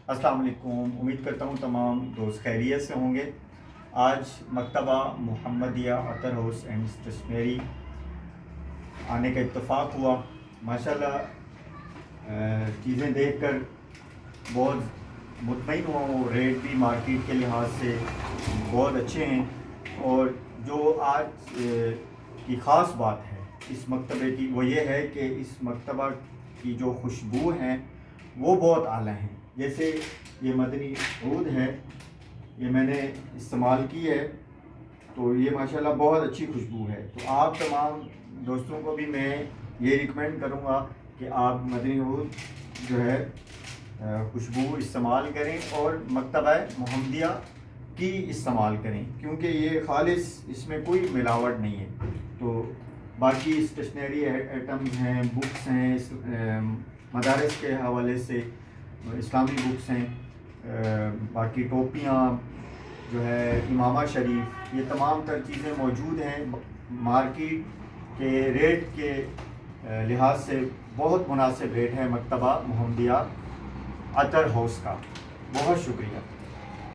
السلام علیکم، امید کرتا ہوں تمام دوست خیریت سے ہوں گے۔ آج مکتبہ محمدیہ عطر ہاؤس اینڈ اسٹیشنری آنے کا اتفاق ہوا۔ ماشاءاللہ چیزیں دیکھ کر بہت مطمئن ہوا ہوں، ریٹ بھی مارکیٹ کے لحاظ سے بہت اچھے ہیں، اور جو آج کی خاص بات ہے اس مکتبے کی وہ یہ ہے کہ اس مکتبہ کی جو خوشبو ہیں وہ بہت اعلیٰ ہیں۔ جیسے یہ مدنی عود ہے، یہ میں نے استعمال کی ہے، تو یہ ماشاءاللہ بہت اچھی خوشبو ہے۔ تو آپ تمام دوستوں کو بھی میں یہ ریکمینڈ کروں گا کہ آپ مدنی عود جو ہے خوشبو استعمال کریں اور مکتبہ محمدیہ کی استعمال کریں، کیونکہ یہ خالص اس میں کوئی ملاوٹ نہیں ہے۔ تو باقی اسٹیشنری آئٹمز ہیں، بکس ہیں، مدارس کے حوالے سے اسلامی بکس ہیں، باقی ٹوپیاں جو ہے، امامہ شریف، یہ تمام تر چیزیں موجود ہیں۔ مارکیٹ کے ریٹ کے لحاظ سے بہت مناسب ریٹ ہے مکتبہ محمدیہ عطر ہاؤس کا۔ بہت شکریہ۔